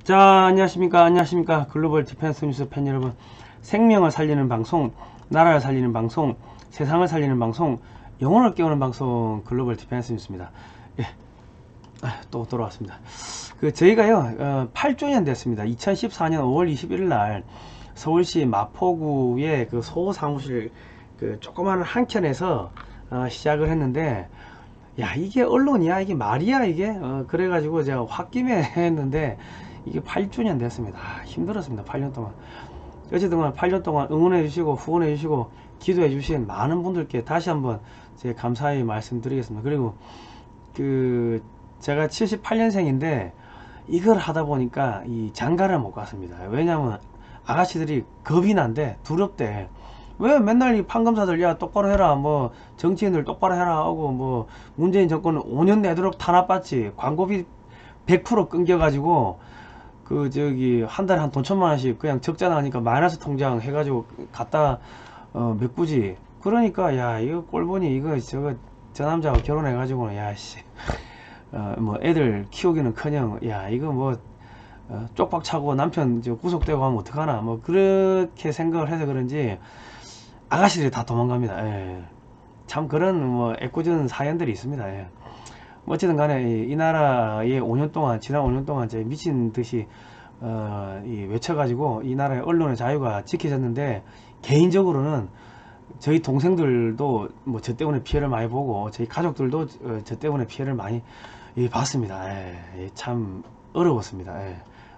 자, 안녕하십니까. 글로벌 디펜스 뉴스 팬 여러분. 생명을 살리는 방송, 나라를 살리는 방송, 세상을 살리는 방송, 영혼을 깨우는 방송, 글로벌 디펜스 뉴스입니다. 예, 또 돌아왔습니다. 저희가요, 8주년 됐습니다. 2014년 5월 21일 날 서울시 마포구의 그 소사무실 조그마한 한켠에서 시작을 했는데, 야, 이게 언론이야? 이게 말이야? 이게? 그래가지고 제가 홧김에 했는데, 이게 8주년 됐습니다. 힘들었습니다. 8년 동안. 어쨌든 8년 동안 응원해 주시고 후원해 주시고 기도해 주신 많은 분들께 다시 한번 제 감사의 말씀드리겠습니다. 그리고 제가 78년생인데 이걸 하다 보니까 이 장가를 못 갔습니다. 왜냐면 아가씨들이 겁이 난대, 두렵대. 왜 맨날 이 판검사들 야 똑바로 해라, 뭐 정치인들 똑바로 해라 하고, 뭐 문재인 정권은 5년 내도록 탄압받지, 광고비 100% 끊겨가지고 한 달에 한 돈 1,000만 원씩 그냥 적자 나니까 마이너스 통장 해가지고 갖다 메꾸지. 그러니까 야, 이거 꼴보니 이거 저 남자하고 결혼해가지고는 야씨, 뭐 애들 키우기는커녕 야 이거 뭐 쪽박 차고 남편 구속되고 하면 어떡하나, 뭐 그렇게 생각을 해서 그런지 아가씨들이 다 도망갑니다. 예. 참 그런 뭐 애꿎은 사연들이 있습니다. 예. 어쨌든 간에 이 나라에 5년 동안, 지난 5년 동안 미친 듯이 외쳐가지고 이 나라의 언론의 자유가 지켜졌는데, 개인적으로는 저희 동생들도 뭐 저 때문에 피해를 많이 보고 저희 가족들도 저 때문에 피해를 많이 봤습니다. 참 어려웠습니다.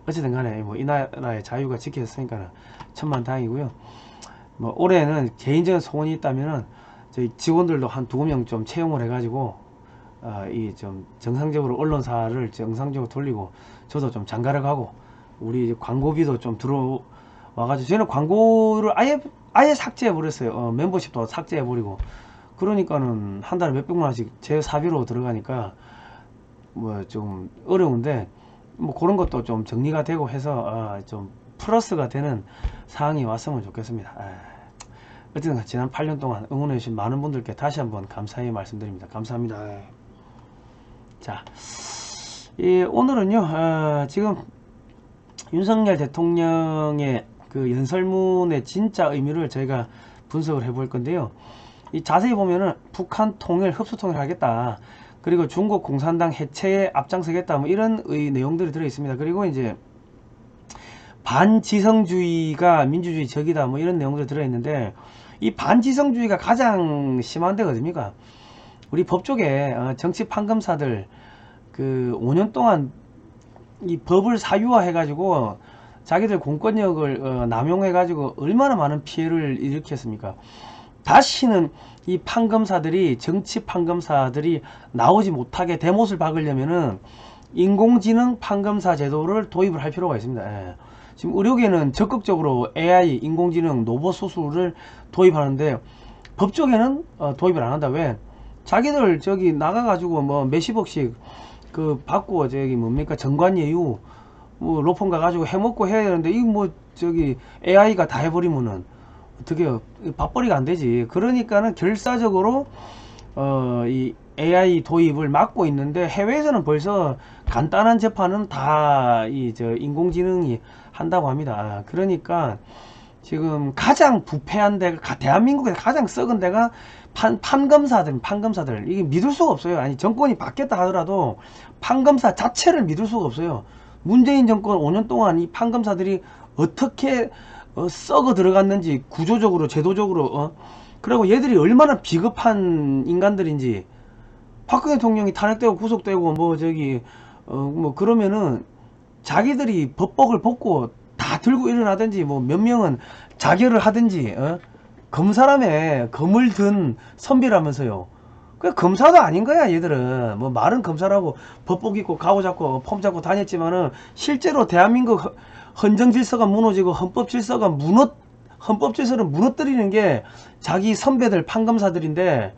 어쨌든 간에 뭐 이 나라의 자유가 지켜졌으니까 천만다행이고요. 뭐 올해는 개인적인 소원이 있다면은 저희 직원들도 한 2명 좀 채용을 해가지고 이 좀 정상적으로 언론사를 정상적으로 돌리고, 저도 좀 장가를 가고, 우리 광고비도 좀 들어와가지고, 저희는 광고를 아예 삭제해 버렸어요. 멤버십도 삭제해 버리고. 그러니까는 한 달에 몇백만 원씩 제 사비로 들어가니까 뭐 좀 어려운데, 뭐 그런 것도 좀 정리가 되고 해서 좀 플러스가 되는 상황이 왔으면 좋겠습니다. 어쨌든 지난 8년 동안 응원해 주신 많은 분들께 다시 한번 감사의 말씀드립니다. 감사합니다. 자, 오늘은요, 지금 윤석열 대통령의 그 연설문의 진짜 의미를 저희가 분석을 해볼 건데요. 자세히 보면은 북한 통일, 흡수 통일을 하겠다, 그리고 중국 공산당 해체에 앞장서겠다, 뭐 이런 내용들이 들어 있습니다. 그리고 이제 반지성주의가 민주주의 적이다, 뭐 이런 내용들이 들어 있는데, 이 반지성주의가 가장 심한 데가 어딥니까? 우리 법조계 정치 판검사들 5년 동안 이 법을 사유화 해가지고 자기들 공권력을 남용해가지고 얼마나 많은 피해를 일으켰습니까? 다시는 이 판검사들이, 정치 판검사들이 나오지 못하게 대못을 박으려면은 인공지능 판검사 제도를 도입을 할 필요가 있습니다. 지금 의료계는 적극적으로 AI, 인공지능, 로봇 수술을 도입하는데 법조계는 도입을 안 한다. 왜? 자기들 나가가지고 뭐 몇십억씩 받고 뭡니까, 정관예우 뭐 로펌 가가지고 해먹고 해야 되는데, 이거 뭐 AI가 다 해버리면은 어떻게 밥벌이가 안 되지. 그러니까는 결사적으로 이 AI 도입을 막고 있는데, 해외에서는 벌써 간단한 재판은 다 인공지능이 한다고 합니다. 그러니까 지금 가장 부패한 데가, 대한민국에서 가장 썩은 데가 판검사들, 이게 믿을 수가 없어요. 아니, 정권이 바뀌었다 하더라도 판검사 자체를 믿을 수가 없어요. 문재인 정권 5년 동안 이 판검사들이 어떻게 썩어 들어갔는지, 구조적으로, 제도적으로, 그리고 얘들이 얼마나 비겁한 인간들인지. 박근혜 대통령이 탄핵되고 구속되고 뭐 그러면은 자기들이 법복을 벗고 다 들고 일어나든지, 뭐 몇 명은 자결을 하든지, 검사라며, 검을 든 선비라면서요. 그 검사도 아닌 거야, 얘들은. 뭐 말은 검사라고 법복 입고 가오 잡고 폼 잡고 다녔지만은 실제로 대한민국 헌정 질서가 무너지고 헌법 질서를 무너뜨리는 게 자기 선배들 판검사들인데,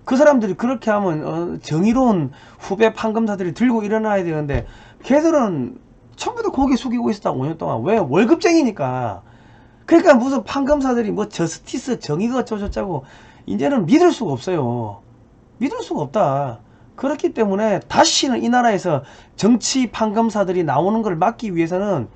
그 사람들이 그렇게 하면 정의로운 후배 판검사들이 들고 일어나야 되는데, 걔들은 전부 다 고개 숙이고 있었다, 5년 동안. 왜? 월급쟁이니까. 그러니까 무슨 판검사들이 뭐 저스티스, 정의가 어쩌고저쩌고, 이제는 믿을 수가 없어요. 믿을 수가 없다. 그렇기 때문에 다시는 이 나라에서 정치 판검사들이 나오는 걸 막기 위해서는,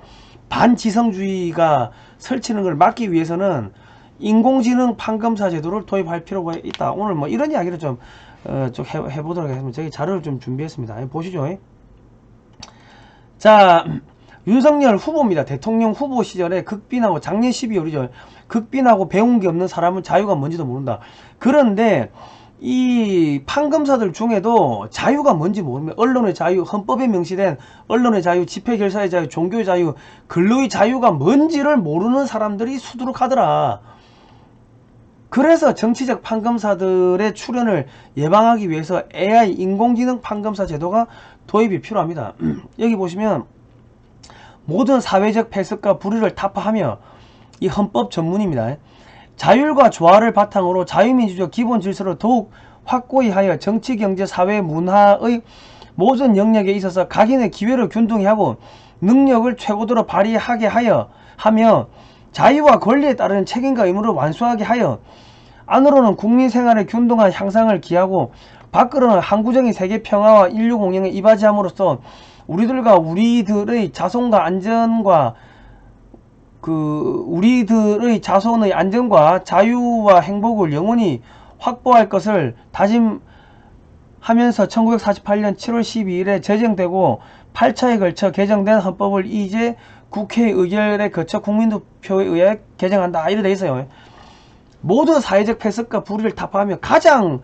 반지성주의가 설치는 걸 막기 위해서는 인공지능 판검사 제도를 도입할 필요가 있다. 오늘 뭐 이런 이야기를 좀 해보도록 하겠습니다. 저기 자료를 좀 준비했습니다. 보시죠. 자, 윤석열 후보입니다. 대통령 후보 시절에 극빈하고, 작년 12월이죠. 극빈하고 배운 게 없는 사람은 자유가 뭔지도 모른다. 그런데 이 판검사들 중에도 자유가 뭔지 모릅니다. 언론의 자유, 헌법에 명시된 언론의 자유, 집회결사의 자유, 종교의 자유, 근로의 자유가 뭔지를 모르는 사람들이 수두룩하더라. 그래서 정치적 판검사들의 출현을 예방하기 위해서 AI 인공지능 판검사 제도가 도입이 필요합니다. 여기 보시면 모든 사회적 폐석과 불의를 타파하며, 이 헌법 전문입니다. 자율과 조화를 바탕으로 자유민주적 기본 질서를 더욱 확고히 하여 정치, 경제, 사회, 문화의 모든 영역에 있어서 각인의 기회를 균등히 하고 능력을 최고도로 발휘하게 하며 자유와 권리에 따르는 책임과 의무를 완수하게 하여 안으로는 국민 생활의 균등한 향상을 기하고 밖으로는 항구적인 세계 평화와 인류 공영에 이바지함으로써 우리들과 우리들의 자손과 안전과 우리들의 자손의 안전과 자유와 행복을 영원히 확보할 것을 다짐하면서 1948년 7월 12일에 제정되고 8차에 걸쳐 개정된 헌법을 이제 국회 의결에 거쳐 국민투표에 의해 개정한다. 이렇게 돼 있어요. 모든 사회적 폐석과 불의를 타파하며 가장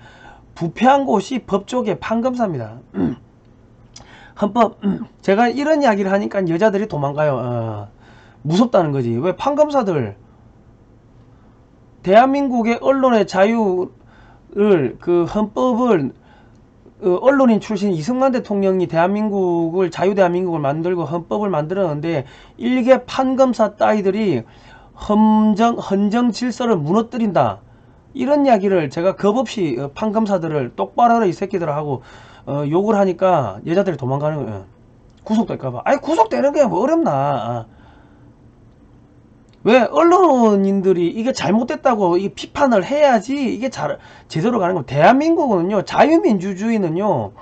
부패한 곳이 법조계 판검사입니다. 헌법, 제가 이런 이야기를 하니까 여자들이 도망가요. 무섭다는 거지. 왜? 판검사들, 대한민국의 언론의 자유를, 헌법을, 언론인 출신 이승만 대통령이 대한민국을, 자유대한민국을 만들고 헌법을 만들었는데 일개 판검사 따위들이 헌정 질서를 무너뜨린다. 이런 이야기를 제가 겁없이 판검사들을 똑바로 하라 이 새끼들 하고 욕을 하니까 여자들이 도망가는 거예요. 구속될까봐. 아니, 구속되는 게 뭐 어렵나. 왜? 언론인들이 이게 잘못됐다고 이 비판을 해야지 이게 제대로 가는 겁니다. 대한민국은요, 자유민주주의는요,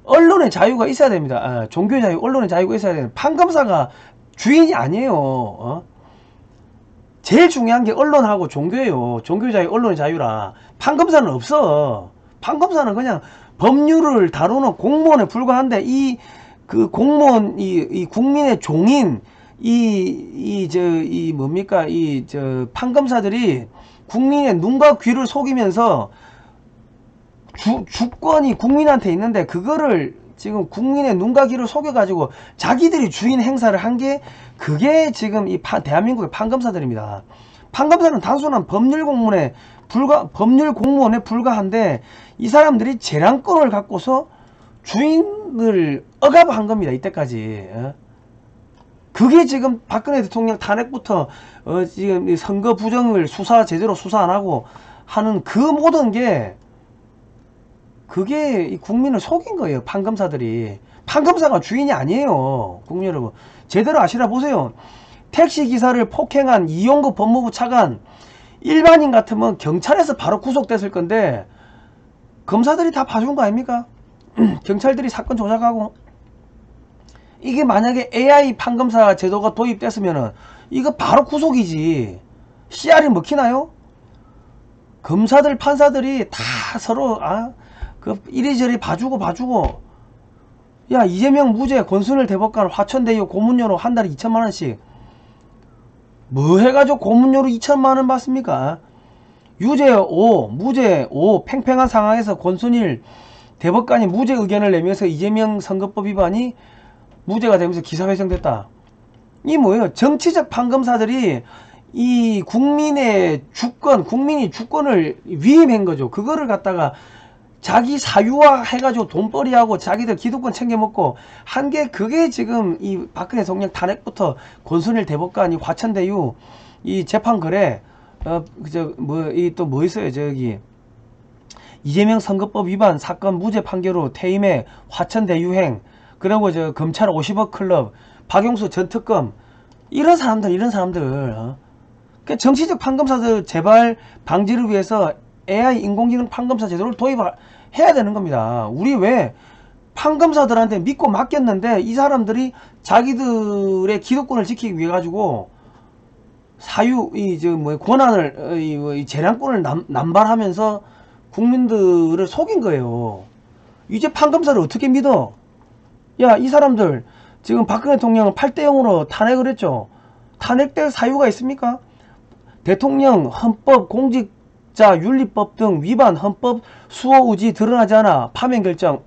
언론의 자유가 있어야 됩니다. 종교의 자유, 언론의 자유가 있어야 됩니다. 판검사가 주인이 아니에요. 제일 중요한 게 언론하고 종교예요. 종교의 자유, 언론의 자유라. 판검사는 없어. 판검사는 그냥 법률을 다루는 공무원에 불과한데, 그 공무원, 이 국민의 종인, 판검사들이 국민의 눈과 귀를 속이면서 주권이 국민한테 있는데, 그거를 지금 국민의 눈과 귀를 속여가지고 자기들이 주인 행사를 한 게, 그게 지금 이 대한민국의 판검사들입니다. 판검사는 단순한 법률 공무원에 불과한데, 이 사람들이 재량권을 갖고서 주인을 억압한 겁니다. 이때까지. 그게 지금 박근혜 대통령 탄핵부터 지금 선거 부정을 제대로 수사 안 하고 하는 그 모든 게, 그게 이 국민을 속인 거예요. 판검사들이. 판검사가 주인이 아니에요. 국민 여러분, 제대로 아시라 보세요. 택시기사를 폭행한 이용구 법무부 차관, 일반인 같으면 경찰에서 바로 구속됐을 건데 검사들이 다 봐준 거 아닙니까? 경찰들이 사건 조작하고. 이게 만약에 AI 판검사 제도가 도입됐으면은 이거 바로 구속이지. 씨알이 먹히나요? 검사들, 판사들이 다 서로 이리저리 봐주고. 야, 이재명 무죄, 권순일 대법관 화천대유 고문료로 한 달에 2천만원씩. 뭐 해가지고 고문료로 2천만원 받습니까? 유죄 5, 무죄 5, 팽팽한 상황에서 권순일 대법관이 무죄 의견을 내면서 이재명 선거법 위반이 무죄가 되면서 기사회생됐다. 이 뭐예요? 정치적 판검사들이 이 국민이 주권을 위임한 거죠. 그거를 갖다가 자기 사유화 해가지고 돈벌이하고 자기들 기득권 챙겨먹고 한 게, 그게 지금 이 박근혜 대통령 탄핵부터 권순일 대법관이 화천대유 이 재판 거래, 또 뭐 있어요? 저기 이재명 선거법 위반 사건 무죄 판결로 퇴임해 화천대유행, 그리고 검찰 50억 클럽, 박용수 전 특검, 이런 사람들. 그러니까 정치적 판검사들 재발 방지를 위해서 AI 인공지능 판검사 제도를 도입해야 해야 되는 겁니다. 우리 왜 판검사들한테 믿고 맡겼는데 이 사람들이 자기들의 기득권을 지키기 위해 가지고 사유 권한을 이 재량권을 남발하면서 국민들을 속인 거예요. 이제 판검사를 어떻게 믿어? 야, 이 사람들 지금 박근혜 대통령을 8대 0으로 탄핵을 했죠. 탄핵될 사유가 있습니까? 대통령 헌법, 공직자 윤리법 등 위반 헌법 수호 의지 드러나지 않아 파면 결정.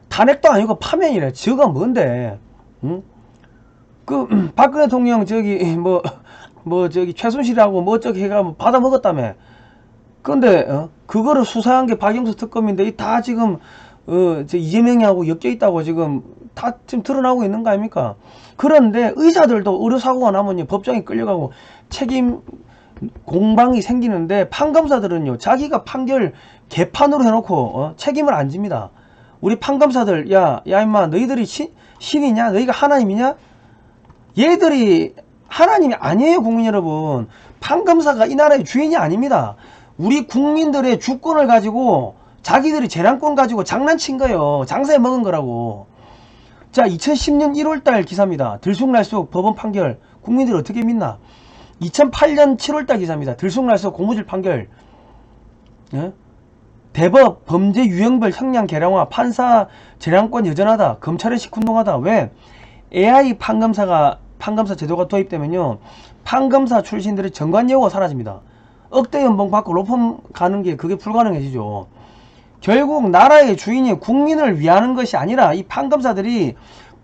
탄핵도 아니고 파면이래. 저가 뭔데? 응? 그 박근혜 대통령 저기 저기 최순실하고 뭐 저기 해가 받아 먹었다며. 근데 그거를 수사한 게 박영수 특검인데 다 지금 저 이재명하고 엮여 있다고 지금 다 지금 드러나고 있는 거 아닙니까? 그런데 의사들도 의료사고가 나면 법정에 끌려가고 책임 공방이 생기는데 판검사들은요, 자기가 판결 개판으로 해놓고 책임을 안 집니다. 우리 판검사들, 야 임마, 너희들이 신이냐? 너희가 하나님이냐? 얘들이 하나님이 아니에요. 국민 여러분, 판검사가 이 나라의 주인이 아닙니다. 우리 국민들의 주권을 가지고 자기들이 재량권 가지고 장난친 거예요. 장사해 먹은 거라고. 자, 2010년 1월달 기사입니다. 들쑥날쑥 법원 판결. 국민들이 어떻게 믿나? 2008년 7월달 기사입니다. 들쑥날쑥 고무줄 판결. 예? 대법 범죄 유형별 형량 개량화, 판사 재량권 여전하다, 검찰의 시큰둥하다. 왜? AI 판검사 제도가 도입되면요, 판검사 출신들의 정관 예우가 사라집니다. 억대 연봉 받고 로펌 가는 게 그게 불가능해지죠. 결국 나라의 주인이 국민을 위하는 것이 아니라 이 판검사들이,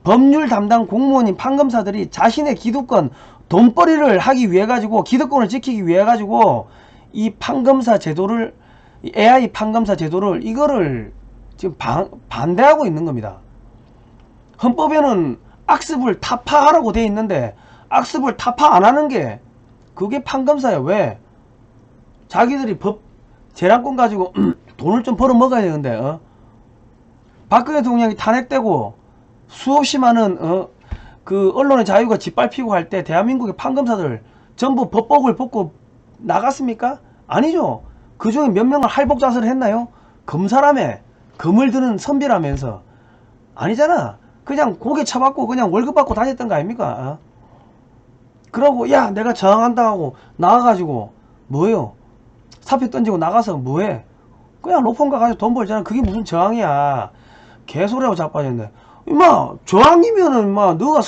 법률 담당 공무원인 판검사들이 자신의 기득권, 돈벌이를 하기 위해 가지고, 기득권을 지키기 위해 가지고 이 판검사 제도를, 이 AI 판검사 제도를, 이거를 지금 반대하고 있는 겁니다. 헌법에는 악습을 타파하라고 돼 있는데 악습을 타파 안 하는 게 그게 판검사야. 왜? 자기들이 법 재량권 가지고 돈을 좀 벌어 먹어야 되는데, 박근혜 대통령이 탄핵되고 수없이 많은 그 언론의 자유가 짓밟히고 할 때 대한민국의 판검사들 전부 법복을 벗고 나갔습니까? 아니죠. 그 중에 몇 명은 할복자설을 했나요? 검사라며, 검을 드는 선비라면서. 아니잖아. 그냥 고개 쳐받고 그냥 월급 받고 다녔던 거 아닙니까? 그러고 야 내가 저항한다 하고 나와가지고 뭐예요? 사표 던지고 나가서 뭐해? 그냥 로펌 가가지고 돈 벌잖아. 그게 무슨 저항이야. 개소리하고 자빠졌네. 임마, 저항이면은 임마 너가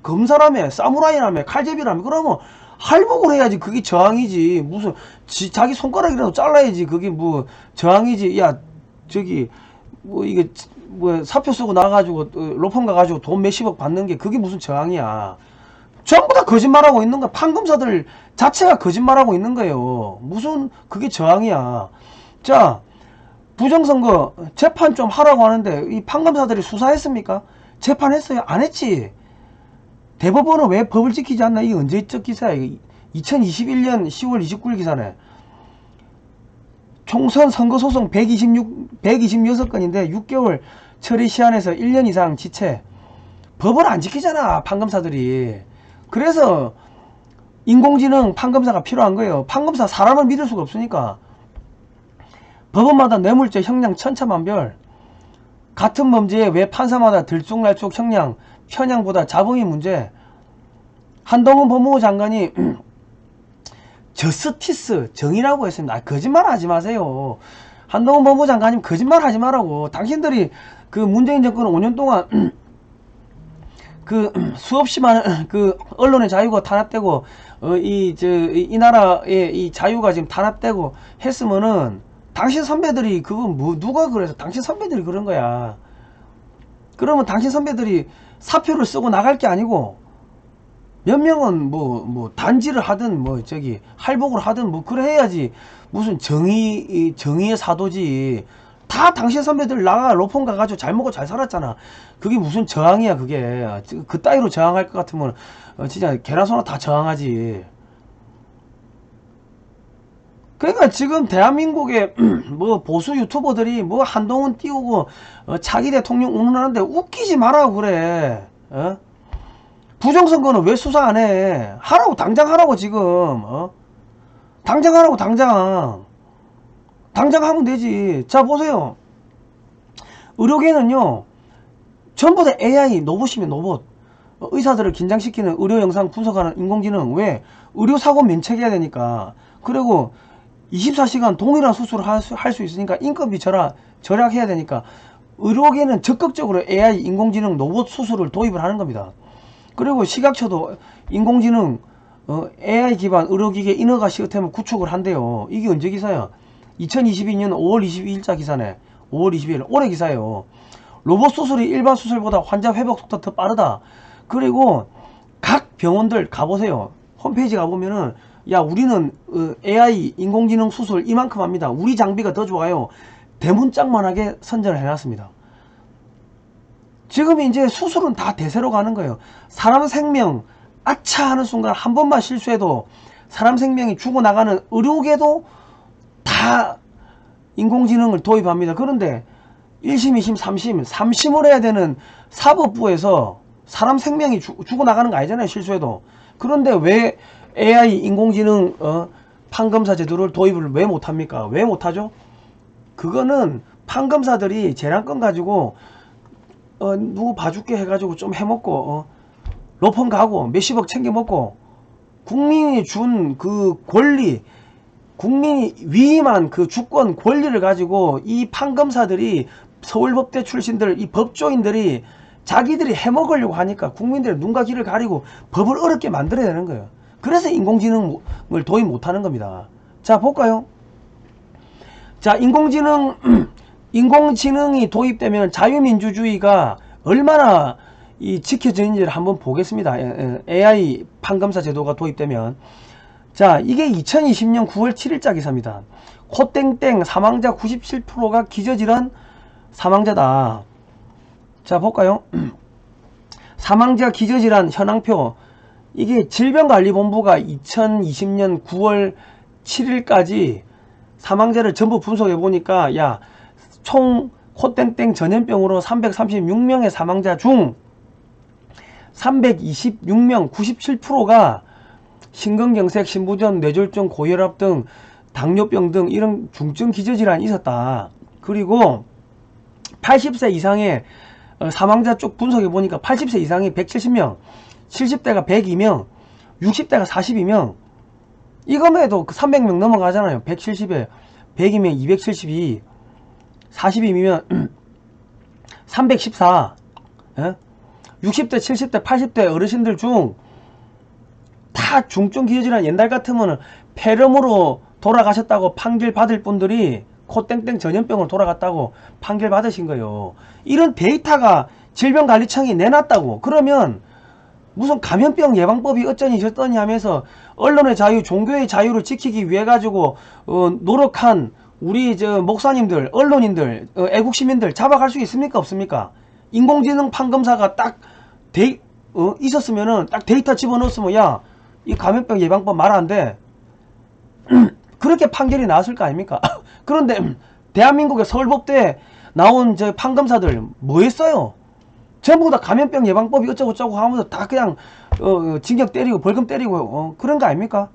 검사라며, 사무라이라며, 칼제비라며, 그러면 할복을 해야지. 그게 저항이지. 무슨 자기 손가락이라도 잘라야지. 그게 뭐 저항이지. 야 저기 뭐 이게 뭐 사표 쓰고 나가지고 로펌 가가지고 돈 몇십억 받는 게 그게 무슨 저항이야. 전부 다 거짓말하고 있는 거야. 판검사들 자체가 거짓말하고 있는 거예요. 무슨 그게 저항이야. 자, 부정선거 재판 좀 하라고 하는데 이 판검사들이 수사했습니까? 재판했어요? 안 했지. 대법원은 왜 법을 지키지 않나? 이게 언제적 기사야? 2021년 10월 29일 기사네. 총선 선거소송 126건인데 6개월 처리 시한에서 1년 이상 지체. 법을 안 지키잖아, 판검사들이. 그래서 인공지능 판검사가 필요한 거예요. 판검사 사람을 믿을 수가 없으니까. 법원마다 뇌물죄 형량 천차만별. 같은 범죄에 왜 판사마다 들쑥날쑥 형량 편향보다 자범위 문제. 한동훈 법무부 장관이 저스티스 정의라고 했습니다. 거짓말 하지 마세요. 한동훈 법무부 장관님 거짓말 하지 마라고. 당신들이 그 문재인 정권은 5년 동안 그 수없이 많은 그 언론의 자유가 탄압되고 이 나라의 이 자유가 지금 탄압되고 했으면은 당신 선배들이 그건 뭐 누가 그래서 당신 선배들이 그런 거야. 그러면 당신 선배들이 사표를 쓰고 나갈 게 아니고 몇 명은 뭐 단지를 하든 뭐 저기 할복을 하든 뭐 그래 해야지. 무슨 정의의 사도지. 다 당신 선배들 나가 로펌 가가지고 잘 먹고 잘 살았잖아. 그게 무슨 저항이야 그게. 그 따위로 저항할 것 같으면 진짜 개나 소나 다 저항하지. 그러니까 지금 대한민국의 뭐 보수 유튜버들이 뭐 한동훈 띄우고 차기 대통령 운운하는데 웃기지 말라고 그래. 부정선거는 왜 수사 안 해? 하라고, 당장 하라고 지금. 당장 하라고, 당장. 당장 하면 되지. 자, 보세요. 의료계는요, 전부 다 AI, 로봇이면 로봇. 의사들을 긴장시키는 의료 영상 분석하는 인공지능. 왜? 의료사고 면책해야 되니까. 그리고 24시간 동일한 수술을 할 수 있으니까 인건비 절약해야 되니까 의료계는 적극적으로 AI, 인공지능, 로봇 수술을 도입을 하는 겁니다. 그리고 식약처도 인공지능, AI 기반 의료기계 인허가 시스템을 구축을 한대요. 이게 언제 기사야? 2022년 5월 22일자 기사네. 5월 22일 올해 기사예요. 로봇 수술이 일반 수술보다 환자 회복 속도가 더 빠르다. 그리고 각 병원들 가보세요. 홈페이지 가보면은 야, 우리는 AI 인공지능 수술 이만큼 합니다. 우리 장비가 더 좋아요. 대문짝만하게 선전을 해놨습니다. 지금 이제 수술은 다 대세로 가는 거예요. 사람 생명 아차 하는 순간 한 번만 실수해도 사람 생명이 죽어나가는 의료계도 다 인공지능을 도입합니다. 그런데 1심, 2심, 3심, 3심을 해야 되는 사법부에서 사람 생명이 죽어나가는 거 아니잖아요, 실수해도. 그런데 왜 AI 인공지능 판검사 제도를 도입을 왜 못합니까? 왜 못하죠? 그거는 판검사들이 재량권 가지고 누구 봐줄게 해가지고 좀 해먹고 로펌 가고 몇십억 챙겨먹고 국민이 준 그 권리, 국민이 위임한 그 주권 권리를 가지고 이 판검사들이 서울법대 출신들, 이 법조인들이 자기들이 해먹으려고 하니까 국민들의 눈과 귀를 가리고 법을 어렵게 만들어야 되는 거예요. 그래서 인공지능을 도입 못하는 겁니다. 자, 볼까요? 자, 인공지능이 도입되면 자유민주주의가 얼마나 지켜지는지를 한번 보겠습니다. AI 판검사 제도가 도입되면. 자, 이게 2020년 9월 7일자 기사입니다. 코땡땡 사망자 97%가 기저질환 사망자다. 자, 볼까요? 사망자 기저질환 현황표. 이게 질병관리본부가 2020년 9월 7일까지 사망자를 전부 분석해 보니까 야, 총 코땡땡 전염병으로 336명의 사망자 중 326명 97%가 심근경색, 신부전, 뇌졸중, 고혈압 등 당뇨병 등 이런 중증 기저질환이 있었다. 그리고 80세 이상의 사망자 쪽 분석해 보니까 80세 이상이 170명, 70대가 102명, 60대가 42명. 이거만 해도 300명 넘어가잖아요. 170에 100이면 272, 42이면 314. 60대, 70대, 80대 어르신들 중 다 중증 기저질환, 옛날 같으면 폐렴으로 돌아가셨다고 판결 받을 분들이 코땡땡 전염병으로 돌아갔다고 판결 받으신 거예요. 이런 데이터가 질병관리청이 내놨다고. 그러면 무슨 감염병 예방법이 어쩌니 저쩌니 하면서 언론의 자유, 종교의 자유를 지키기 위해 가지고 노력한 우리 목사님들, 언론인들, 애국시민들 잡아갈 수 있습니까? 없습니까? 인공지능 판검사가 딱 있었으면은 딱 데이터 집어넣었으면 야, 이 감염병 예방법 말 안 돼. 그렇게 판결이 나왔을 거 아닙니까? 그런데 대한민국의 서울법대 나온 판검사들 뭐 했어요? 전부 다 감염병 예방법이 어쩌고저쩌고 하면서 다 그냥 징역 때리고 벌금 때리고 그런 거 아닙니까?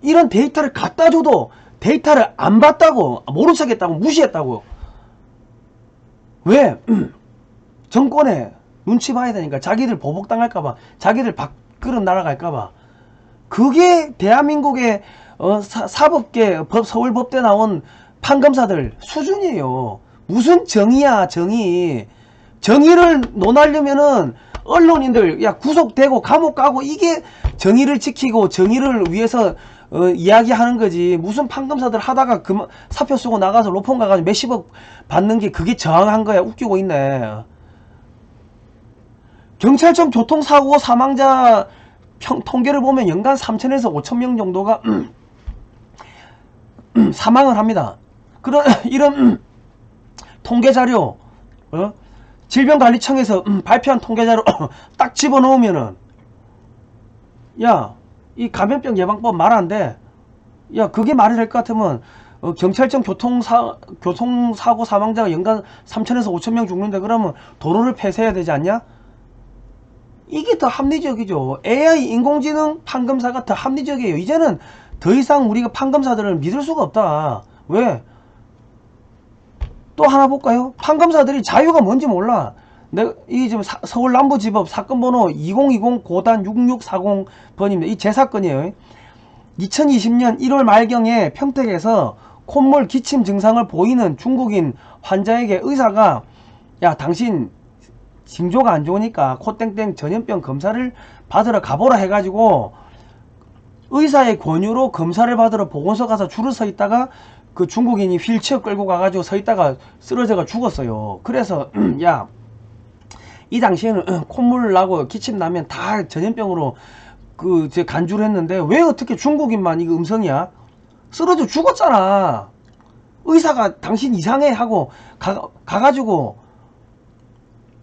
이런 데이터를 갖다 줘도 데이터를 안 봤다고, 모른 척했다고, 무시했다고. 왜? 정권에 눈치 봐야 되니까. 자기들 보복당할까봐, 자기들 밖으로 날아갈까봐. 그게 대한민국의 사법계, 서울법대 나온 판검사들 수준이에요. 무슨 정의야, 정의. 정의를 논하려면은 언론인들 야 구속되고 감옥 가고 이게 정의를 지키고 정의를 위해서 이야기하는 거지. 무슨 판검사들 하다가 사표 쓰고 나가서 로펌 가가지고 몇십억 받는 게 그게 정한 거야. 웃기고 있네. 경찰청 교통사고 사망자 통계를 보면 연간 3천에서 5천명 정도가 사망을 합니다. 그런 이런 통계자료 질병관리청에서 발표한 통계자료 딱 집어넣으면은 야, 이 감염병 예방법 말 안 돼. 야, 그게 말이 될 것 같으면 경찰청 교통사고 사망자가 연간 3천에서 5천명 죽는데 그러면 도로를 폐쇄해야 되지 않냐? 이게 더 합리적이죠. AI 인공지능 판검사가 더 합리적이에요. 이제는 더 이상 우리가 판검사들을 믿을 수가 없다. 왜? 또 하나 볼까요? 판검사들이 자유가 뭔지 몰라. 이 지금 서울 남부지법 사건 번호 2020 고단 6640번입니다. 이 제 사건이에요. 2020년 1월 말경에 평택에서 콧물 기침 증상을 보이는 중국인 환자에게 의사가 야 당신 징조가 안 좋으니까 코땡땡 전염병 검사를 받으러 가보라 해가지고 의사의 권유로 검사를 받으러 보건소 가서 줄을 서 있다가 그 중국인이 휠체어 끌고 가가지고 서 있다가 쓰러져가 죽었어요. 그래서 야 이 당시에는 콧물 나고 기침 나면 다 전염병으로 제 간주를 했는데 왜 어떻게 중국인만 이거 음성이야? 쓰러져 죽었잖아. 의사가 당신 이상해 하고 가가지고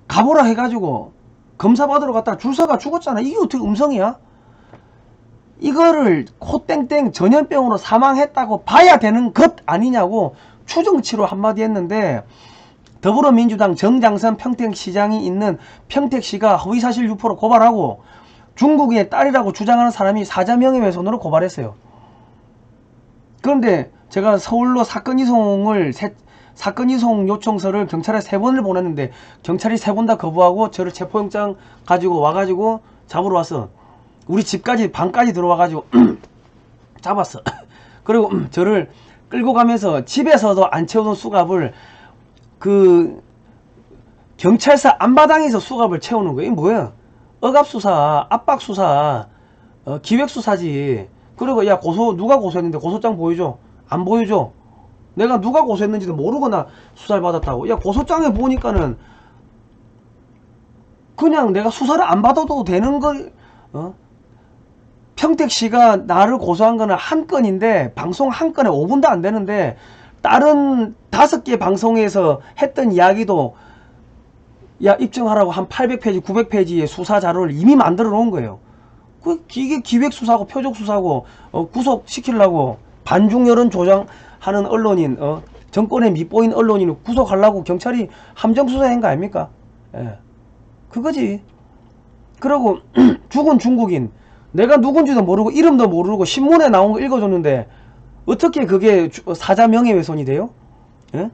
가보라 해가지고 검사 받으러 갔다가 줄 서가 죽었잖아. 이게 어떻게 음성이야? 이거를 코땡땡 전염병으로 사망했다고 봐야 되는 것 아니냐고 추정치로 한마디 했는데, 더불어민주당 정장선 평택시장이 있는 평택시가 허위사실 유포로 고발하고 중국인의 딸이라고 주장하는 사람이 사자명예훼손으로 고발했어요. 그런데 제가 서울로 사건 이송 요청서를 경찰에 3번을 보냈는데 경찰이 3번 다 거부하고 저를 체포영장 가지고 와가지고 잡으러 왔어. 우리 집까지 방까지 들어와가지고 잡았어. 그리고 저를 끌고 가면서 집에서도 안 채우던 수갑을 그 경찰서 안마당에서 수갑을 채우는 거야. 이게 뭐야? 억압수사, 압박수사, 기획수사지. 그리고 야 누가 고소했는데 고소장 보여줘. 안 보여줘. 내가 누가 고소했는지도 모르고 나 수사를 받았다고. 야 고소장에 보니까는 그냥 내가 수사를 안 받아도 되는 걸 평택시가 나를 고소한 거는 한 건인데 방송 한 건에 5분도 안 되는데 다른 5개 방송에서 했던 이야기도 야 입증하라고 한 800페이지 900페이지의 수사 자료를 이미 만들어 놓은 거예요. 이게 기획수사고 표적수사고 구속시키려고 반중 여론 조장하는 언론인 정권에 밑보인 언론인을 구속하려고 경찰이 함정수사한 거 아닙니까? 예. 그거지. 그리고 죽은 중국인 내가 누군지도 모르고 이름도 모르고 신문에 나온 거 읽어줬는데 어떻게 그게 사자 명예훼손이 돼요? 예?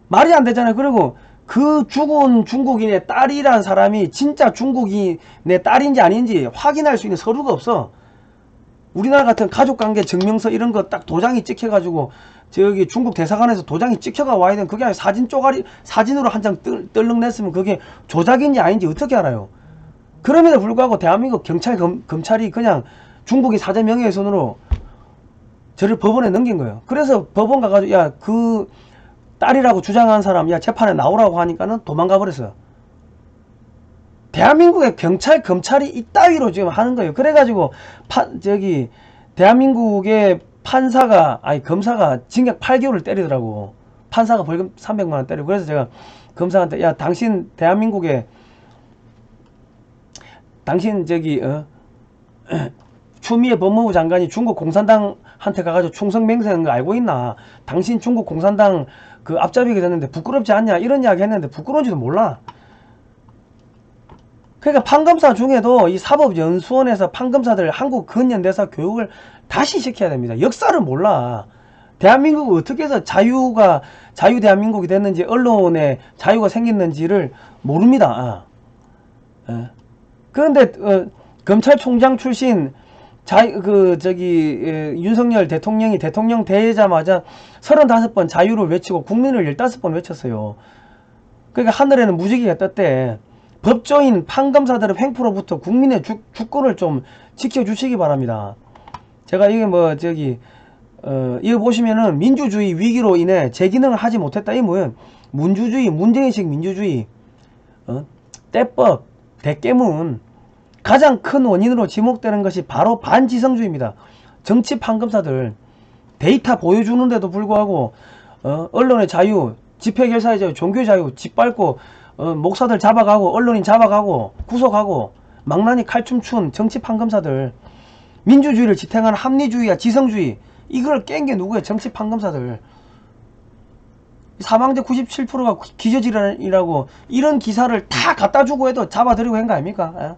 말이 안 되잖아요. 그리고 그 죽은 중국인의 딸이란 사람이 진짜 중국인의 딸인지 아닌지 확인할 수 있는 서류가 없어. 우리나라 같은 가족관계 증명서 이런 거 딱 도장이 찍혀가지고 저기 중국 대사관에서 도장이 찍혀가 와야 되는 그게 아니라 사진으로 한 장 떨렁 냈으면 그게 조작인지 아닌지 어떻게 알아요? 그럼에도 불구하고 대한민국 검찰이 그냥 중국이 사자 명예훼손으로 저를 법원에 넘긴 거예요. 그래서 법원 가가지고 야 그 딸이라고 주장하는 사람 야 재판에 나오라고 하니까는 도망가 버렸어요. 대한민국의 검찰이 이따위로 지금 하는 거예요. 그래가지고 대한민국의 검사가 징역 8개월을 때리더라고. 판사가 벌금 300만원 때리고. 그래서 제가 검사한테 야 당신 대한민국에 당신 추미애 법무부 장관이 중국 공산당한테 가가지고 충성 맹세하는 거 알고 있나? 당신 중국 공산당 그 앞잡이가 됐는데 부끄럽지 않냐? 이런 이야기 했는데 부끄러운지도 몰라. 그러니까 판검사 중에도 이 사법연수원에서 판검사들 한국 근현대사 교육을 다시 시켜야 됩니다. 역사를 몰라. 대한민국이 어떻게 해서 자유 대한민국이 됐는지 언론에 자유가 생겼는지를 모릅니다. 그런데 검찰총장 출신 윤석열 대통령이 대통령 되자마자 35번 자유를 외치고 국민을 15번 외쳤어요. 그러니까 하늘에는 무지개가 떴대. 법조인 판검사들의 횡포로부터 국민의 주권을 좀 지켜주시기 바랍니다. 제가 이게 이거 보시면은 민주주의 위기로 인해 제 기능을 하지 못했다. 이 뭐예요? 문주주의, 문재인식 민주주의, 때법, 대깨문. 가장 큰 원인으로 지목되는 것이 바로 반지성주의입니다. 정치 판검사들 데이터 보여주는데도 불구하고 언론의 자유, 집회결사의 자유, 종교의 자유 짓밟고 목사들 잡아가고 언론인 잡아가고 구속하고 망나니 칼춤춘 정치 판검사들, 민주주의를 지탱하는 합리주의와 지성주의 이걸 깬 게 누구예요? 정치 판검사들. 사망자 97%가 기저질환이라고 이런 기사를 다 갖다주고 해도 잡아들이고 한 거 아닙니까?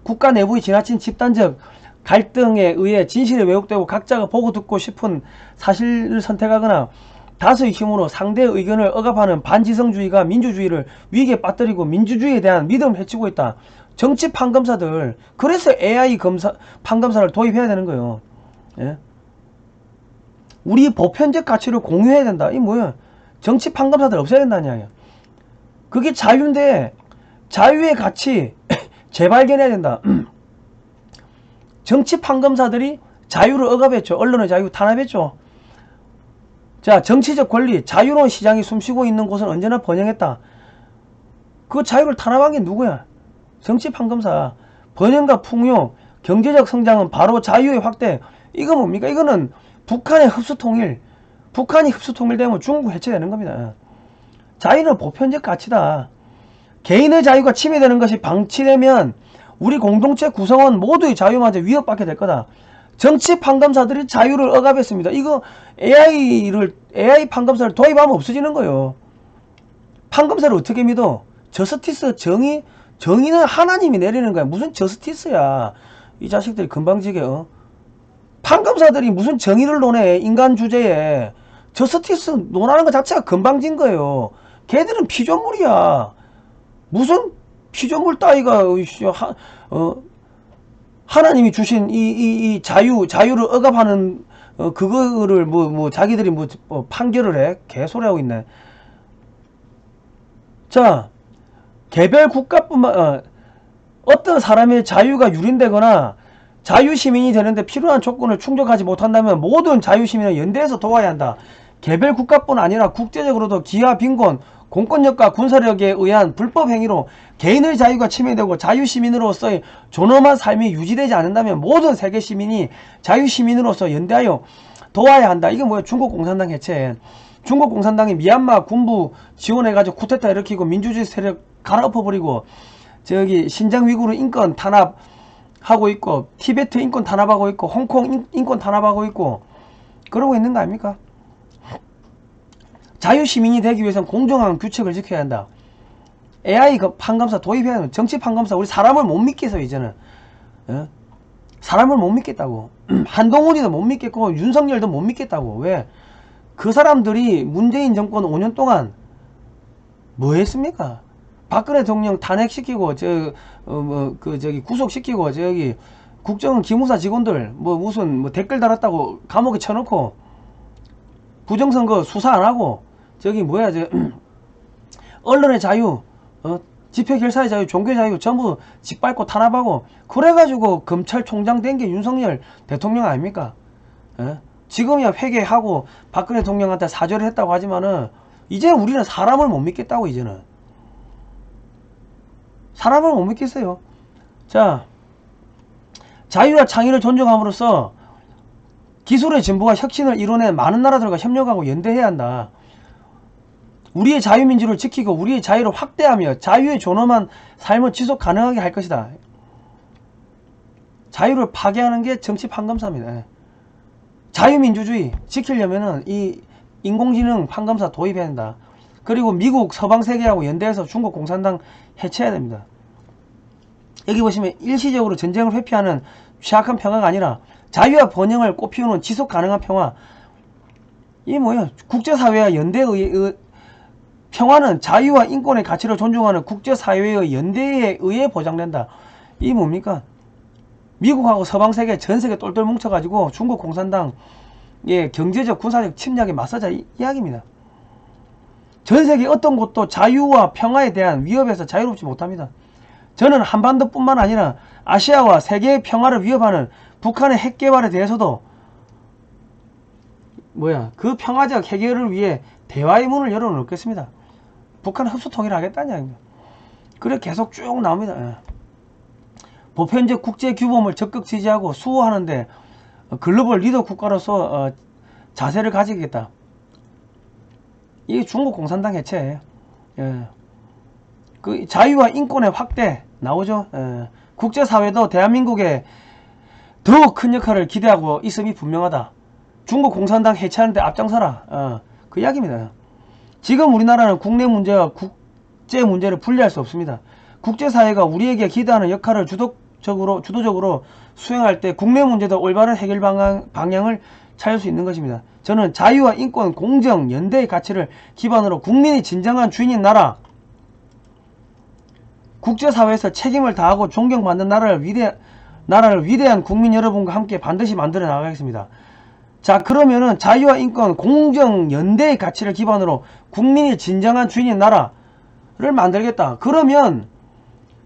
국가 내부의 지나친 집단적 갈등에 의해 진실이 왜곡되고 각자가 보고 듣고 싶은 사실을 선택하거나 다수의 힘으로 상대의 의견을 억압하는 반지성주의가 민주주의를 위기에 빠뜨리고 민주주의에 대한 믿음을 해치고 있다. 정치 판검사들, 그래서 AI 판검사를 도입해야 되는 거예요. 예? 우리 보편적 가치를 공유해야 된다. 이 뭐야? 정치 판검사들 없애야 된다는 이야기야. 그게 자유인데 자유의 가치 재발견해야 된다. 정치 판검사들이 자유를 억압했죠. 언론의 자유 탄압했죠. 자, 정치적 권리, 자유로운 시장이 숨쉬고 있는 곳은 언제나 번영했다. 그 자유를 탄압한 게 누구야? 정치 판검사. 번영과 풍요, 경제적 성장은 바로 자유의 확대. 이거 뭡니까? 이거는 북한의 흡수통일. 북한이 흡수통일되면 중국 해체되는 겁니다. 자유는 보편적 가치다. 개인의 자유가 침해되는 것이 방치되면 우리 공동체 구성원 모두의 자유마저 위협받게 될 거다. 정치 판검사들이 자유를 억압했습니다. 이거 AI 판검사를 도입하면 없어지는 거예요. 판검사를 어떻게 믿어? 저스티스, 정의는 하나님이 내리는 거야. 무슨 저스티스야. 이 자식들이 금방지게. 판검사들이 무슨 정의를 논해. 인간 주제에. 저스티스 논하는 것 자체가 금방진 거예요. 걔들은 피조물이야. 무슨 피조물 따위가 하나님이 주신 이 자유를 억압하는 그거를 자기들이 판결을 해. 개소리하고 있네. 자, 개별 국가뿐만 어떤 사람의 자유가 유린되거나 자유시민이 되는데 필요한 조건을 충족하지 못한다면 모든 자유시민은 연대해서 도와야 한다. 개별 국가뿐 아니라 국제적으로도 기아, 빈곤, 공권력과 군사력에 의한 불법 행위로 개인의 자유가 침해되고 자유시민으로서의 존엄한 삶이 유지되지 않는다면 모든 세계 시민이 자유시민으로서 연대하여 도와야 한다. 이게 뭐야? 중국 공산당 해체. 중국 공산당이 미얀마 군부 지원해가지고 쿠데타 일으키고 민주주의 세력 갈아엎어버리고 저기 신장 위구르 인권 탄압하고 있고 티베트 인권 탄압하고 있고 홍콩 인권 탄압하고 있고 그러고 있는 거 아닙니까? 자유시민이 되기 위해서는 공정한 규칙을 지켜야 한다. AI 판검사 도입해야 하는 정치 판검사. 우리 사람을 못 믿겠어 이제는. 사람을 못 믿겠다고. 한동훈이도 못 믿겠고 윤석열도 못 믿겠다고. 왜? 그 사람들이 문재인 정권 5년 동안 뭐 했습니까? 박근혜 대통령 탄핵시키고 구속시키고 저기 국정원 기무사 직원들 무슨 댓글 달았다고 감옥에 쳐놓고 부정선거 수사 안하고 저기 뭐야 언론의 자유 집회결사의 자유 종교의 자유 전부 짓밟고 탄압하고 그래가지고 검찰총장 된 게 윤석열 대통령 아닙니까? 지금이야 회개하고 박근혜 대통령한테 사죄를 했다고 하지만은 이제 우리는 사람을 못 믿겠다고. 이제는 사람을 못 믿겠어요. 자, 자유와 창의를 존중함으로써 기술의 진보와 혁신을 이뤄낸 많은 나라들과 협력하고 연대해야 한다. 우리의 자유민주를 지키고 우리의 자유를 확대하며 자유의 존엄한 삶을 지속 가능하게 할 것이다. 자유를 파괴하는 게 정치 판검사입니다. 자유민주주의 지키려면은 이 인공지능 판검사 도입해야 된다. 그리고 미국 서방세계하고 연대해서 중국 공산당 해체해야 됩니다. 여기 보시면 일시적으로 전쟁을 회피하는 취약한 평화가 아니라 자유와 번영을 꽃피우는 지속 가능한 평화. 이게 뭐야? 국제사회와 연대의 평화는 자유와 인권의 가치를 존중하는 국제사회의 연대에 의해 보장된다. 이게 뭡니까? 미국하고 서방세계 전세계 똘똘 뭉쳐가지고 중국 공산당의 경제적 군사적 침략에 맞서자 이야기입니다. 전세계 어떤 곳도 자유와 평화에 대한 위협에서 자유롭지 못합니다. 저는 한반도뿐만 아니라 아시아와 세계의 평화를 위협하는 북한의 핵 개발에 대해서도 그 평화적 해결을 위해 대화의 문을 열어놓겠습니다. 북한 흡수통일을 하겠다는 이야기입니다. 그래 계속 쭉 나옵니다. 보편적 국제 규범을 적극 지지하고 수호하는데 글로벌 리더 국가로서 자세를 가지겠다. 이게 중국 공산당 해체예요. 그 자유와 인권의 확대 나오죠. 국제사회도 대한민국에 더욱 큰 역할을 기대하고 있음이 분명하다. 중국 공산당 해체하는데 앞장서라. 그 이야기입니다. 지금 우리나라는 국내 문제와 국제 문제를 분리할 수 없습니다. 국제사회가 우리에게 기대하는 역할을 주도적으로 수행할 때 국내 문제도 올바른 해결 방향을 찾을 수 있는 것입니다. 저는 자유와 인권, 공정, 연대의 가치를 기반으로 국민이 진정한 주인인 나라, 국제사회에서 책임을 다하고 존경받는 나라를 위대한 국민 여러분과 함께 반드시 만들어 나가겠습니다. 자, 그러면은 자유와 인권, 공정, 연대의 가치를 기반으로 국민이 진정한 주인인 나라를 만들겠다. 그러면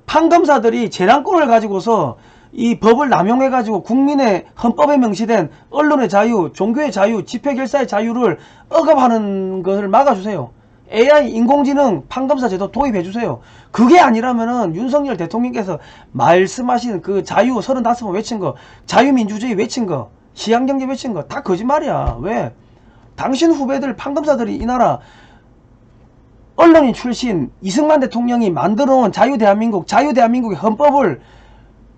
판검사들이 재량권을 가지고서 이 법을 남용해가지고 국민의 헌법에 명시된 언론의 자유, 종교의 자유, 집회결사의 자유를 억압하는 것을 막아주세요. AI, 인공지능, 판검사 제도 도입해주세요. 그게 아니라면은 윤석열 대통령께서 말씀하신 그 자유 35번 외친 거, 자유민주주의 외친 거, 시장경제 외친 거 다 거짓말이야. 왜? 당신 후배들 판검사들이 이 나라 언론인 출신 이승만 대통령이 만들어놓은 자유대한민국의 헌법을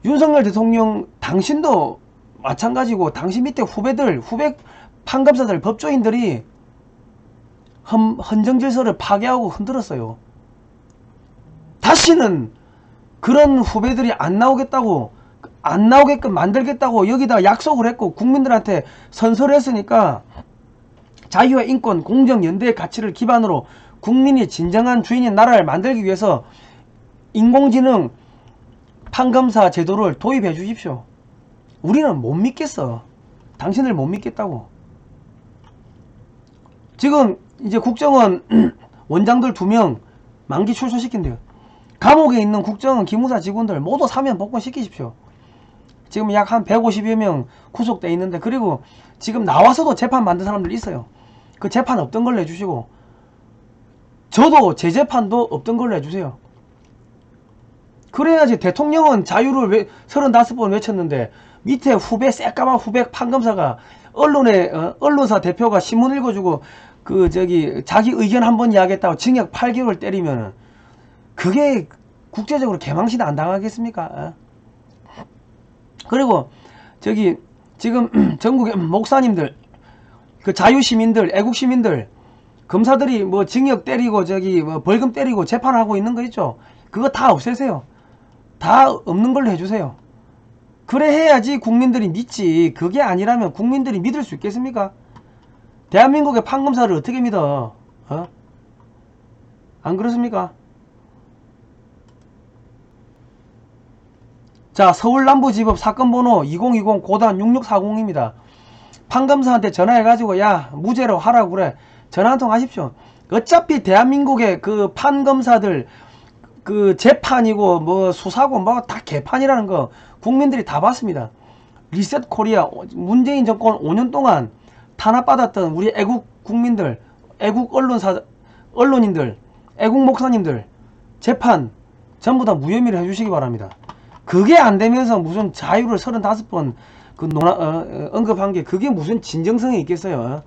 윤석열 대통령 당신도 마찬가지고 당신 밑에 후배 판검사들 법조인들이 헌정질서를 파괴하고 흔들었어요. 다시는 그런 후배들이 안 나오게끔 만들겠다고 여기다 약속을 했고 국민들한테 선서를 했으니까 자유와 인권, 공정, 연대의 가치를 기반으로 국민이 진정한 주인인 나라를 만들기 위해서 인공지능 판검사 제도를 도입해 주십시오. 우리는 못 믿겠어. 당신을 못 믿겠다고. 지금 이제 국정원 원장들 2명 만기 출소시킨대요. 감옥에 있는 국정원 기무사 직원들 모두 사면 복권 시키십시오. 지금 약 한 150여 명 구속돼 있는데, 그리고 지금 나와서도 재판 만든 사람들 있어요. 그 재판 없던 걸로 해주시고, 저도 제 재판도 없던 걸로 해주세요. 그래야지. 대통령은 자유를 35번 외쳤는데 밑에 후배, 새까만 후배 판검사가 언론사 대표가 신문 읽어주고 자기 의견 한번 이야기했다고 징역 8개월 때리면은 그게 국제적으로 개망신 안 당하겠습니까? 그리고 지금 전국의 목사님들, 그 자유시민들, 애국시민들, 검사들이 뭐 징역 때리고 뭐 벌금 때리고 재판하고 있는 거 있죠? 그거 다 없애세요. 다 없는 걸로 해주세요. 그래 해야지 국민들이 믿지. 그게 아니라면 국민들이 믿을 수 있겠습니까? 대한민국의 판검사를 어떻게 믿어? 안 그렇습니까? 자, 서울남부지법 사건번호 2020 고단 6640입니다. 판검사한테 전화해가지고 야, 무죄로 하라고 그래. 전화 한 통 하십시오. 어차피 대한민국의 그 판검사들 그 재판이고 뭐 수사고 뭐 다 개판이라는 거 국민들이 다 봤습니다. 리셋 코리아 문재인 정권 5년 동안 탄압받았던 우리 애국 국민들, 애국 언론인들, 애국 목사님들 재판 전부 다 무혐의를 해주시기 바랍니다. 그게 안 되면서 무슨 자유를 35번 언급한 게 그게 무슨 진정성이 있겠어요?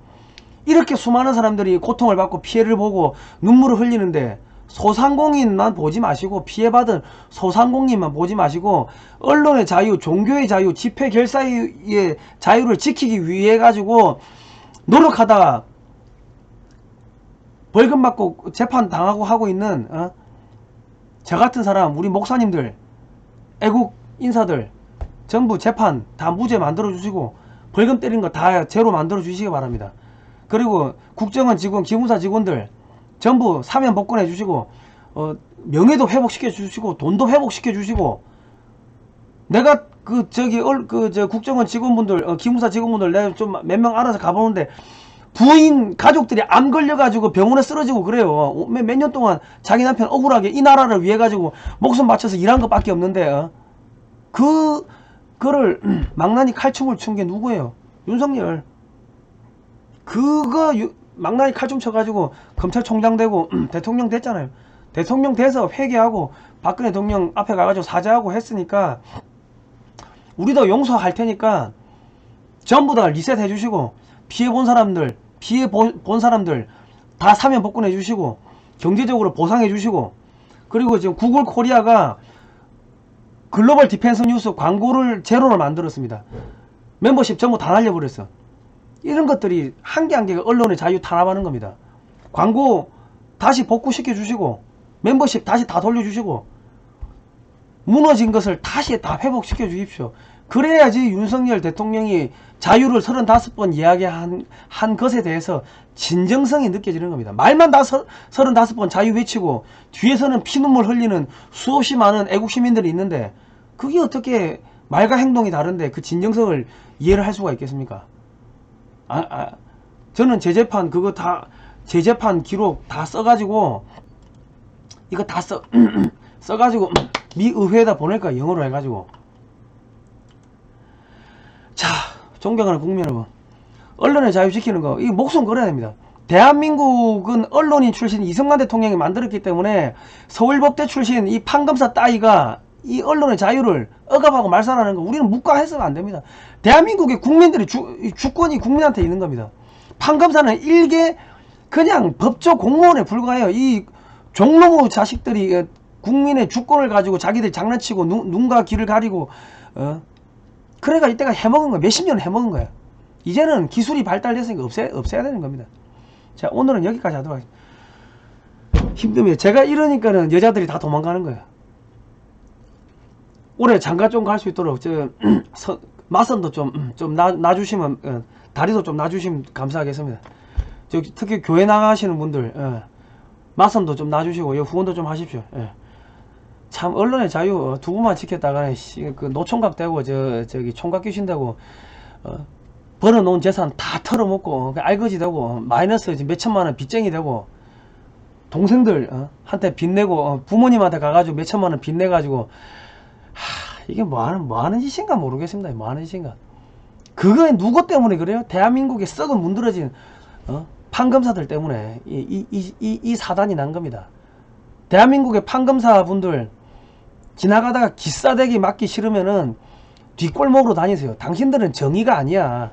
이렇게 수많은 사람들이 고통을 받고 피해를 보고 눈물을 흘리는데 소상공인만 보지 마시고, 피해받은 소상공인만 보지 마시고, 언론의 자유, 종교의 자유, 집회 결사의 자유를 지키기 위해 가지고 노력하다가 벌금 받고 재판 당하고 하고 있는 저 같은 사람, 우리 목사님들, 애국 인사들 전부 재판 다 무죄 만들어 주시고 벌금 때린 거 다 제로 만들어 주시기 바랍니다. 그리고 국정원 직원, 기무사 직원들 전부 사면 복권해 주시고 명예도 회복시켜 주시고 돈도 회복시켜 주시고, 내가 국정원 직원분들, 기무사 직원분들 내가 좀 몇 명 알아서 가보는데 부인 가족들이 암 걸려가지고 병원에 쓰러지고 그래요. 몇 년 동안 자기 남편 억울하게 이 나라를 위해 가지고 목숨 바쳐서 일한 것밖에 없는데 그거를 망나니 칼춤을 춘 게 누구예요? 윤석열. 망나니 칼춤 쳐가지고 검찰총장 되고 대통령 됐잖아요. 대통령 돼서 회개하고 박근혜 대통령 앞에 가가지고 사죄하고 했으니까 우리도 용서할 테니까 전부 다 리셋 해주시고, 피해 본 사람들 다 사면 복권해 주시고 경제적으로 보상해 주시고, 그리고 지금 구글 코리아가 글로벌 디펜스 뉴스 광고를 제로로 만들었습니다. 멤버십 전부 다 날려버렸어. 이런 것들이 한 개 한 개가 언론의 자유 탄압하는 겁니다. 광고 다시 복구시켜 주시고 멤버십 다시 다 돌려주시고, 무너진 것을 다시 다 회복시켜 주십시오. 그래야지 윤석열 대통령이 자유를 35번 이야기한 것에 대해서 진정성이 느껴지는 겁니다. 말만 다 35번 자유 외치고 뒤에서는 피눈물 흘리는 수없이 많은 애국 시민들이 있는데 그게 어떻게 말과 행동이 다른데 그 진정성을 이해를 할 수가 있겠습니까? 저는 재재판 그거 다 재재판 기록 다 써가지고 이거 다 써가지고 미 의회에다 보낼까 영어로 해가지고. 자, 존경하는 국민 여러분, 언론의 자유 지키는 거 이 목숨 걸어야 됩니다. 대한민국은 언론인 출신 이승만 대통령이 만들었기 때문에 서울법대 출신 이 판검사 따위가 이 언론의 자유를 억압하고 말살하는 거 우리는 묵과해서는 안 됩니다. 대한민국의 국민들이 주권이 국민한테 있는 겁니다. 판검사는 일개 그냥 법조 공무원에 불과해요. 이 종로무 자식들이 국민의 주권을 가지고 자기들 장난치고 눈과 귀를 가리고 그래가 이때가 해먹은 거야. 몇십 년 해먹은 거야. 이제는 기술이 발달됐으니까 없애야 되는 겁니다. 자, 오늘은 여기까지 하도록 하겠습니다. 힘듭니다. 제가 이러니까는 여자들이 다 도망가는 거예요. 올해 장가 좀 갈 수 있도록 마선도 좀 놔주시면 다리도 좀 놔주시면 감사하겠습니다. 특히 교회 나가시는 분들 마선도 좀 놔주시고 후원도 좀 하십시오. 참 언론의 자유 두고만 지켰다가 그 노총각 되고 저기 총각 귀신되고 벌어놓은 재산 다 털어먹고 알거지 되고 마이너스 몇천만원 빚쟁이 되고 동생들 한테 빚내고 부모님한테 가가지고 몇천만원 빚내가지고 이게 뭐하는 짓인가 모르겠습니다. 뭐하는 짓인가. 그거에 누구 때문에 그래요? 대한민국의 썩은 문드러진 판검사들 때문에 이 사단이 난 겁니다. 대한민국의 판검사 분들 지나가다가 기싸대기 맞기 싫으면은 뒷골목으로 다니세요. 당신들은 정의가 아니야.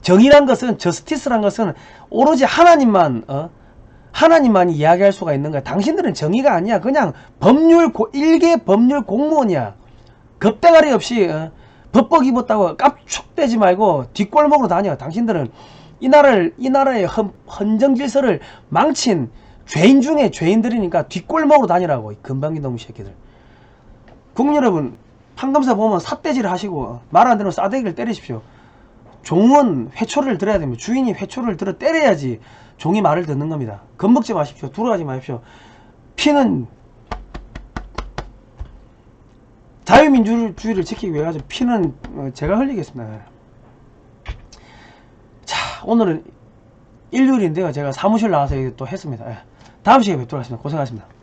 정의란 것은, 저스티스란 것은 오로지 하나님만이 이야기할 수가 있는 거야. 당신들은 정의가 아니야. 그냥 일개 법률 공무원이야. 겁대가리 없이 법복 입었다고 깝축대지 말고 뒷골목으로 다녀. 당신들은 이 나라의 헌정 질서를 망친 죄인 중에 죄인들이니까 뒷골목으로 다니라고. 이 금방기 놈의 새끼들. 국민 여러분, 판검사 보면 삿대질 하시고 말 안 되는 싸대기를 때리십시오. 종은 회초리를 들어야 됩니다. 주인이 회초리를 들어 때려야지 종이 말을 듣는 겁니다. 겁먹지 마십시오. 두려워하지 마십시오. 피는 자유민주주의를 지키기 위해 가지고 피는 제가 흘리겠습니다. 자, 오늘은 일요일인데요. 제가 사무실 나와서 또 했습니다. 다음 시간에 뵙도록 하겠습니다. 고생하셨습니다.